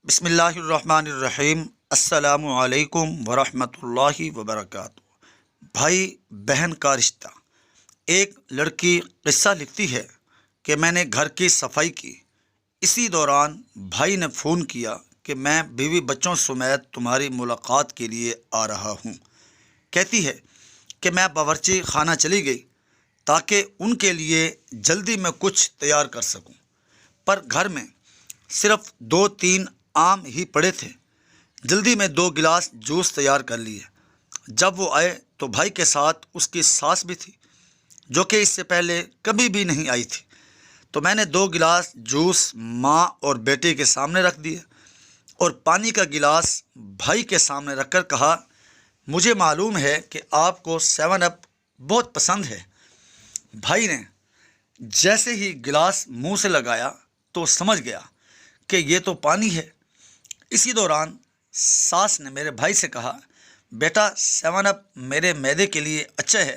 بسم اللہ الرحمن الرحیم۔ السلام علیکم ورحمۃ اللہ وبرکاتہ۔ بھائی بہن کا رشتہ۔ ایک لڑکی قصہ لکھتی ہے کہ میں نے گھر کی صفائی کی، اسی دوران بھائی نے فون کیا کہ میں بیوی بچوں سمیت تمہاری ملاقات کے لیے آ رہا ہوں۔ کہتی ہے کہ میں باورچی خانہ چلی گئی تاکہ ان کے لیے جلدی میں کچھ تیار کر سکوں، پر گھر میں صرف 2-3 آم ہی پڑے تھے۔ جلدی میں 2 گلاس جوس تیار کر لیے۔ جب وہ آئے تو بھائی کے ساتھ اس کی ساس بھی تھی، جو کہ اس سے پہلے کبھی بھی نہیں آئی تھی۔ تو میں نے 2 گلاس جوس ماں اور بیٹے کے سامنے رکھ دیے اور پانی کا گلاس بھائی کے سامنے رکھ کر کہا، مجھے معلوم ہے کہ آپ کو 7 اپ بہت پسند ہے۔ بھائی نے جیسے ہی گلاس منہ سے لگایا تو سمجھ گیا کہ یہ تو پانی ہے۔ اسی دوران ساس نے میرے بھائی سے کہا، بیٹا 7 اپ میرے معدے کے لیے اچھا ہے،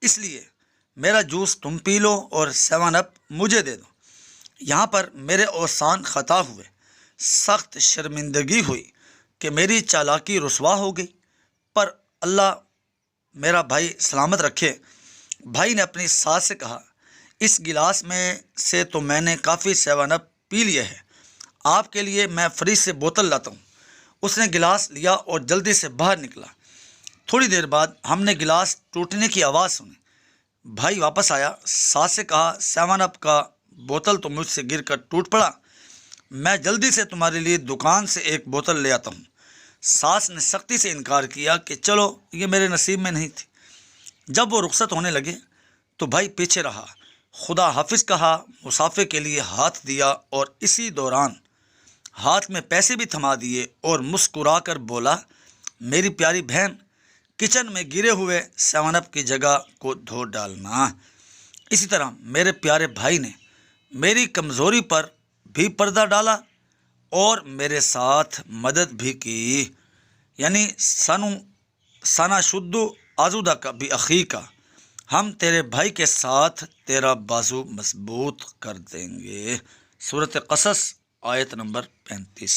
اس لیے میرا جوس تم پی لو اور 7 اپ مجھے دے دو۔ یہاں پر میرے اوسان خطا ہوئے، سخت شرمندگی ہوئی کہ میری چالاکی رسوا ہو گئی، پر اللہ میرا بھائی سلامت رکھے۔ بھائی نے اپنی ساس سے کہا، اس گلاس میں سے تو میں نے کافی 7 اپ پی لیے ہے، آپ کے لیے میں فریج سے بوتل لاتا ہوں۔ اس نے گلاس لیا اور جلدی سے باہر نکلا۔ تھوڑی دیر بعد ہم نے گلاس ٹوٹنے کی آواز سنی۔ بھائی واپس آیا، ساس سے کہا، 7 اپ کا بوتل تو مجھ سے گر کر ٹوٹ پڑا، میں جلدی سے تمہارے لیے دکان سے ایک بوتل لے آتا ہوں۔ ساس نے سختی سے انکار کیا کہ چلو، یہ میرے نصیب میں نہیں تھی۔ جب وہ رخصت ہونے لگے تو بھائی پیچھے رہا، خدا حافظ کہا، مسافر کے لیے ہاتھ دیا اور اسی دوران ہاتھ میں پیسے بھی تھما دیے اور مسکرا کر بولا، میری پیاری بہن، کچن میں گرے ہوئے 7 اپ کی جگہ کو دھو ڈالنا۔ اسی طرح میرے پیارے بھائی نے میری کمزوری پر بھی پردہ ڈالا اور میرے ساتھ مدد بھی کی، یعنی سنا شدو آزودہ کا بھی اخی کا، ہم تیرے بھائی کے ساتھ تیرا بازو مضبوط کر دیں گے۔ سورۃ قصص آیت نمبر 35۔